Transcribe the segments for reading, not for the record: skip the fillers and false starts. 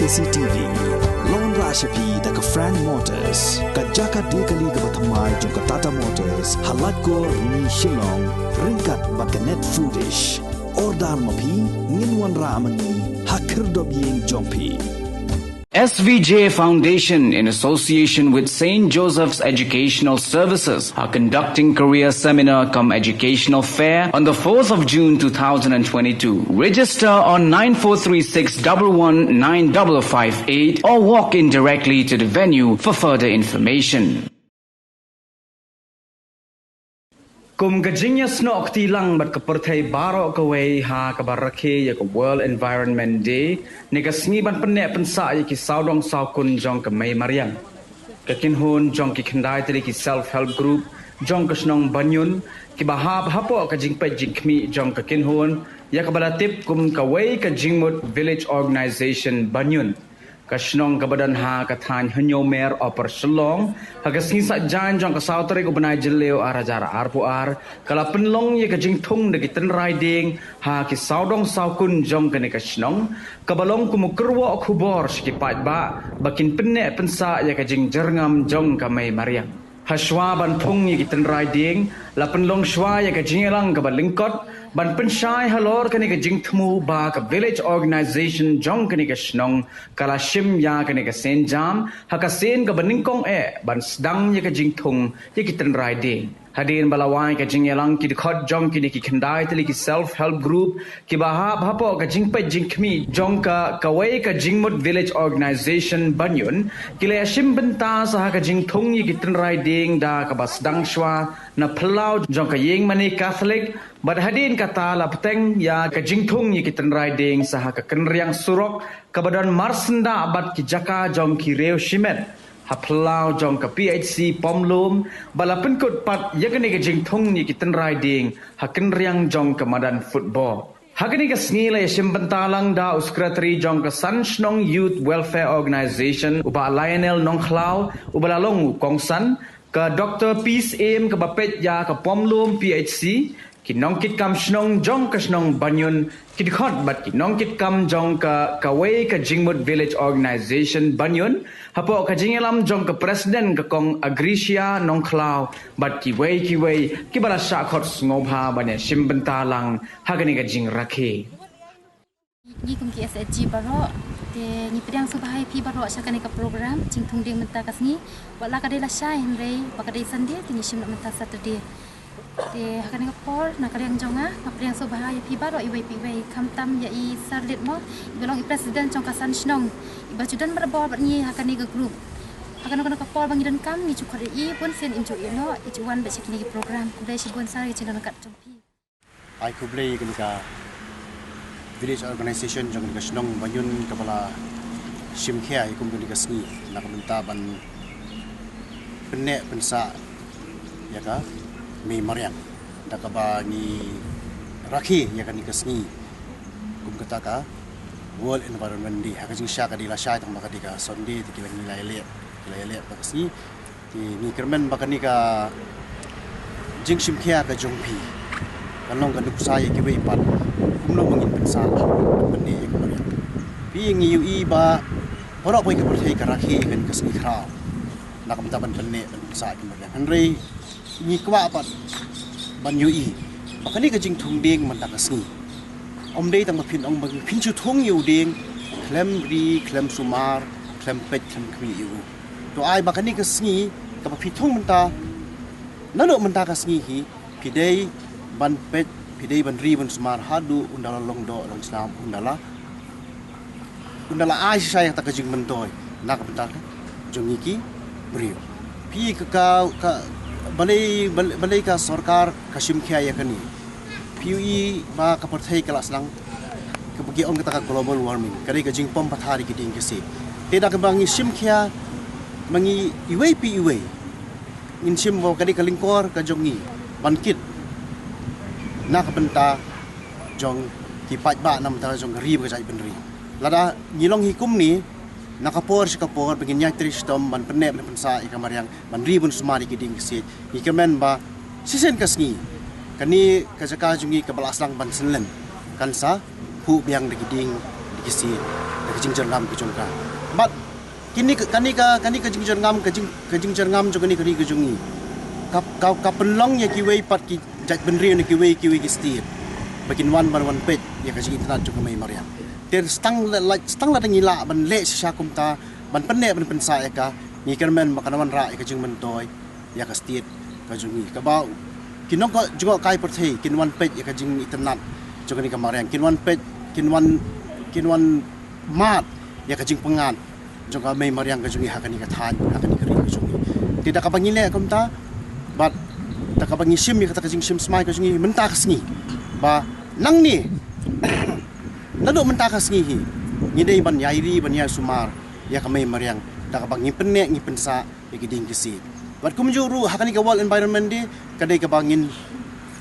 KCTV Lon Rashapi daga Frank Motors kajaka dekali ga bathamai jong Tata Motors halat ko ni Shillong ringkat bakanet foodish ordal mapi nginwan ramani hakir dobyeng jongpi SVJ Foundation, in association with St. Joseph's Educational Services, are conducting career seminar cum educational fair on the 4th of June 2022. Register on 9436119558 or walk in directly to the venue for further information. Kum gajingnya snok tilang bat kepertai barok kawai ha kabarake ya ke World Environment Day nega sngi ban penek pensa ya ki saudong saukun jong ke Mei Mariang kekinhun jong ki kendai tadi ki self help group jong ke snong banyun ki bahap hapo ka jingpe jingkmi jong ke kinhun ya ke balatip kum kawai ka jingmut village organization banyun kasnong kabadan ha kathan hanyomer oper selong hagasni sa jan jong kasautri ko banai jeleo arajara arpuar kala penlong ye kajing thung de kitan riding ha ki saudong saukun jong kane kasnong kabalong kumukrwa khubor ski ba bakin penne pensa ye kajing jerngam jong kamai mariang haswa ban thung ye kitan riding la penlong shwa ye kajing elang kabalingkot ban pensyai halor kani ka jingthmu ba ka village organization jong kani ka snong kala shim ya kani ka senjam haka sen ka baningkong ban sedang ye ka jingthung ye kitan riding hadin balawai ka jingelang ki khot jong kini ki khandai tali ki self help group ki bahap hapo ka jingpe jingkhmi jong ka kawai ka jingmut village organization banyun kile shim benta sa ka jingthung ye kitan riding da ka basdang shwa na plau jong ka yeng mani catholic bad hadin kata la peteng ya ka jingthung ye kitan riding saha ka kenriang surok kabadan marsenda abad ki jaka jong ki reu shimet haplau jong ka PHC pomlum balapun kut pat yakani ka jingthung ye kitan riding ha kenriang jong ka madan football hakani ka snila ye shimbentalang da uskratri jong ka Sanshnong Youth Welfare Organization uba Lionel Nongkhlau ubalalong kongsan ka Dr. Peace Aim ka bapet ya ka pomlum PHC kinongkit kam snong jong ka snong banyun kidkhot bat kinongkit kam jong ka kawai ka jingmut village organization banyun hapo ka jingelam jong ka president ka kong Agricia Nongkhlau bat kiwei kibala shakhot ngobha bane shimbentalang hagani ka jing rakhe ni kum ki SSG baro te ni pidang subhai pi baro sakani ka program jingthung ding menta kasni wala ka dela shai henrei bakadai sandi tini shim menta saturday te hakani ka por na kaliang jonga kapriang subhai pi baro iwei kamtam ya i sarlit mo belong i president jong ka Sanshnong iba judan berbor ni hakani ka group hakani ka por bangidan kam ni chukor i pun sen injo ino ijuan be sakini program kudai sibun sari chinan kat jompi ai kublei ka village organization jong ka Snong banyun kapala simkhia ikum ni ka sni na kamenta ban penne pensa ya ka Mei Mariang da ka ba ni rakhi ya ka ni ka sni kum kata ka World Environment Day ha ka jing sha ka di la sha tang ba ka di ka Sunday ti kilang ni laile ba ka sni ti ni kermen ba ka ni ka jing simkhia ka jongpi kanong ka nuksa ye ki wei pat kumlo mangin pensa bani ek mari pi ngi yu i ba pora poi ka perthai ka rakhi kan ka sni khra na kam ta ban bani sa ki mari hanrei ni kwa pat ban yu i bakani ka jing thung ding man ta ka sni om dei tang phin ong bang phin chu thung yu ding klem ri klem sumar klem pet klem kmi yu to ai bakani ka sni ka phi thung man ta nano man ta ka sni hi pi dei ban pet pidei ban ri ban sumar hadu undala longdo lang islam undala ai sai ta ka jing mentoy nak bentar jongi ki brio pi ka balai ka sarkar kasim khia ya kani pui ba ka perthai kelas lang ka bagi on ka global warming kari ka jing pom pathari ki ding kisi te da ka bangi sim khia mangi iwei pi iwei in sim bo kari ka lingkor ka jongi ban kit nak benta jong ki pat ba nam ta jong ri ba jai benri lada ngilong hikum ni nakapor si kapor begin nya tristom ban penne ban pensa ikamar yang ban ri bun sumari ki ding si ikamen ba sisen kasni kani kajaka jungi ka balaslang ban senlen kan sa hu biang de ding kisi ka jingjar ngam ke jongka but kini ka jingjar ngam ka jingjar ngam jo kani kari ke jongi ka penlong ya ki wei pat ki jat benri ne ki wei ki stir bakin wan pet ya ka jing internet jo ka mai mariam ter stang la ngila ban le sha kum ta ban penne ban pensa ya ka ni kermen makanawan ra ya ka jing mentoy ya ka stir ka jongi ka ba kinong ko juga kai perthei kinwan pet ya ka jing internet jo kani ka mariam kinwan pet kinwan mat ya ka jing pengan jo ka mai mariam ka jongi hakani ka than hakani ka ri ka jongi tidak ka bangile kum ta but tak ka bangi sim ya ka jing sim smai ka jongi menta ka sngi ba nang ni nado menta ka sngi hi ni dei ban yairi ban ya sumar ya ka mai mariam tak ka bangi penne ngi pensa ya ki ding kisi but kum juru hakani ka world environment di kadai ka bangin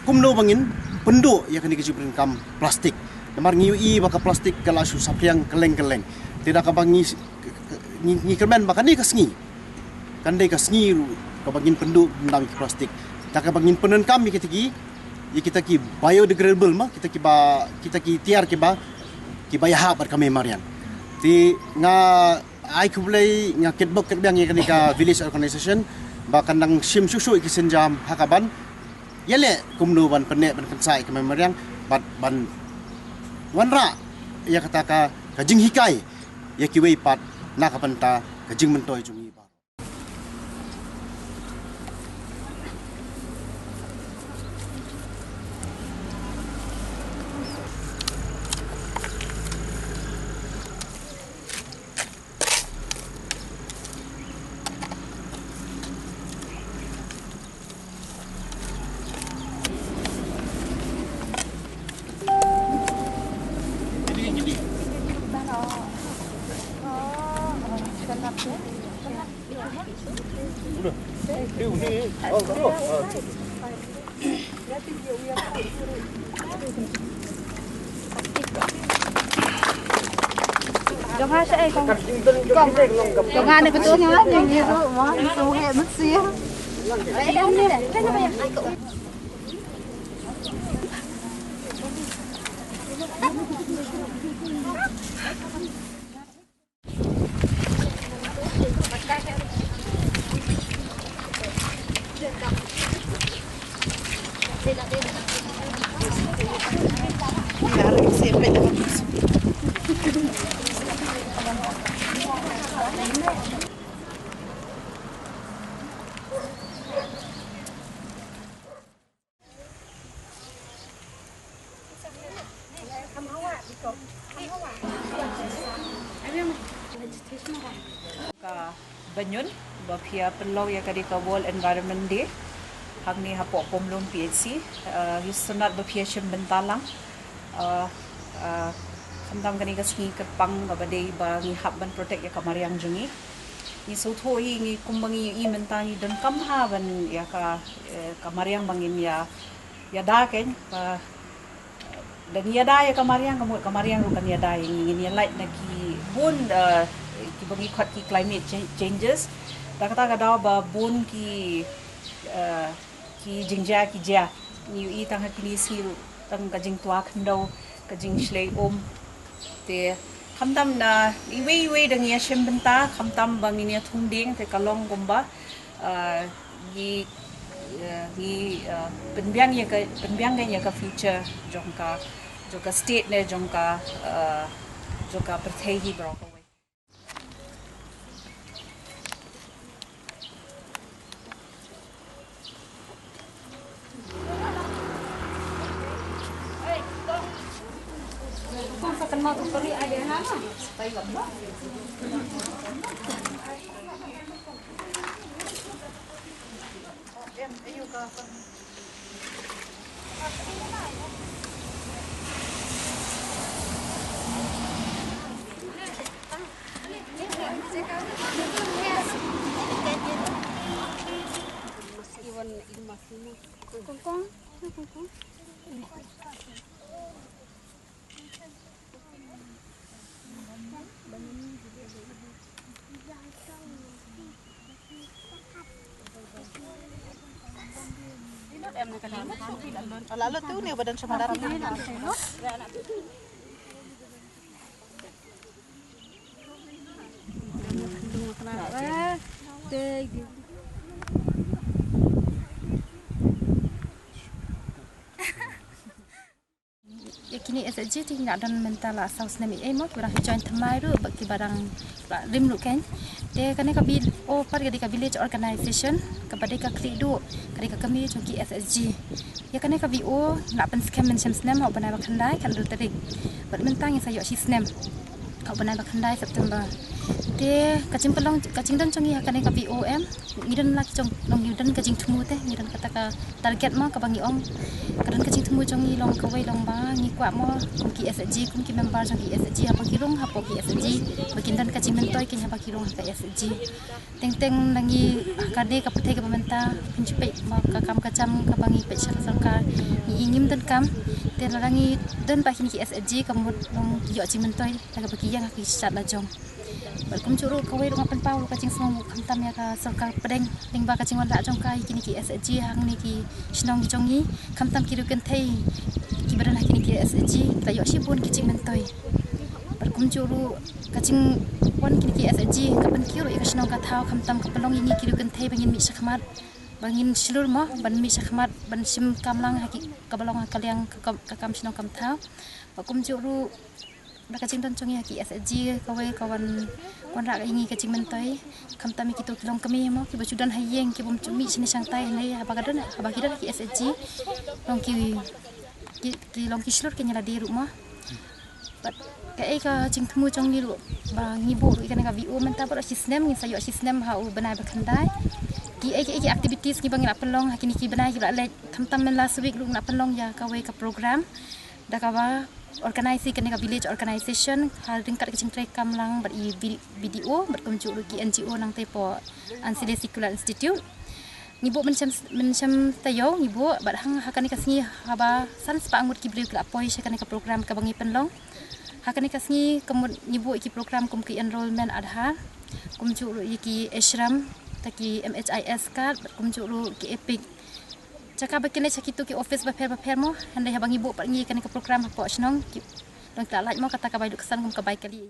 kumno bangin penduk ya kani kecil kam plastik kamar ngiui baka plastik kala su sapriang keleng tidak ka bangi ni kermen baka ni kasngi kandai kasngi ka bangin penduk ndam plastik tak ka bangin penen kam kita ki biodegradable ma kita ki tiar ki bayah bar kami marian ti nga ai kublai nga ketbok ketbiang ya kani ka village organization baka nang sim susu ki senjam hakaban yale kumnu ban penne ban pensai ke memoriang ban wanra ya kata ka jing hikai ya ki wei pat na ka panta ka jing mentoi jungi ba Dong ha sẽ con dong ha này betul nggak ini tuh mau suhe mesti ya. Banyun bapia penlau ya kadi ka World Environment Day hang ni hapo pomlum PHC hisunat bapia shim bentalang khamdam kani ka ski kapang babade ba ngi habban protect ya kamariang jungi ni sotho hi ngi kumbangi i mentani dan kamha ban ya ka kamariang bangin ya da ken dan ya da ya kamariang rukan ya da ngi ni light na ki bun ki bangi khat ki climate changes kata kada ba bun ki jingja ki ja ni i tang hakini sil tang ka jing tua khandau ka jing shlei te khamdam na iwe dang ya shem benta khamdam bangi ni thungding te kalong gomba yi penbiang ya ka future jongka state ne jongka perthei hi bro Kenal kali ada hana supaya enggak ayo ka kongkong lalu tuh nih badan sama darah Ya kini SSG tidak ada mental asal senami mo kurang join temai ru bagi barang rim lu kan de kane ka bil o par ka village organization kepada ka klidu kare ka kami joki SSG ya kane ka VO nak pen scam men senam au banai bakandai kan dul terik ber mentang yang sayo si senam au banai bakandai September de kacing pelong kacing dan congi kane ka VOM ngidan laki cong long ngidan kacing tumu teh ngidan kata ka target ma ka bangi om kadang kacing tumu congi long kawai long ba ngi kwa mo ki SSG kum ki member congi SSG apa kirung hapo ki SSG bakin dan kacing mentoy kin apa kirung ka SSG teng teng nangi kade ka putih ka pemerintah pencupai ma ka kam kacam ka bangi pe sarkar ni ingim dan kam te nangi dan ba ki SSG kamu long yo cing mentoy ta bagi yang ki sat la jong Berkum curu kawai rumah penpau kacing semua kamtam ya ka sarkar pedeng lingba kacing wala jong kai kini ki SSG hang ni ki snong jongi kamtam ki ruken thai ki badan kini ki SSG ta yo sibun kicing mentoy berkum curu kacing wan kini ki SSG kapan ki ru ya snong ka thau kamtam ka pelong ini ki ruken thai bangin mi sakmat bangin silur mo ban mi sakmat ban sim kamlang haki ka balong kaliang ka kam snong kam thau berkum curu kacing dan congi haki SSG kawai kawan rak ingi kacing mentai kam tami kitu kilong kami mo ki bacudan hayeng ki bom cumi sini sangtai nei abagadan abagidan ki SSG long ki long ki slur ki nyala di rumah bat kai ka cing temu congi lu ba ngibu ikan ka VO menta ber sistem ngi sayo sistem hau benai berkandai ki activities ki bangin apelong hakini ki benai ki le tam men last week lu na pelong ya kawai ka program da kawa organisasi kena village organization hal ringkat kecing trai kamlang ber video berkunjung rugi NGO nang tepo Ansile Secular Institute ngibu mencam tayo ngibu bar hang hakani kasngi haba san spa angut ki beliau kala poi sakani ka program ka bangi penlong hakani kasngi kemud ngibu iki program kum ki enrollment adha kum juru iki ashram taki MHIS card kum juru ki epic Cakap begini cakap itu ki office baper mo handai habang ibu pergi kan ke program apa senang ki dong tak like mo kata ka baik kesan kum ka baik kali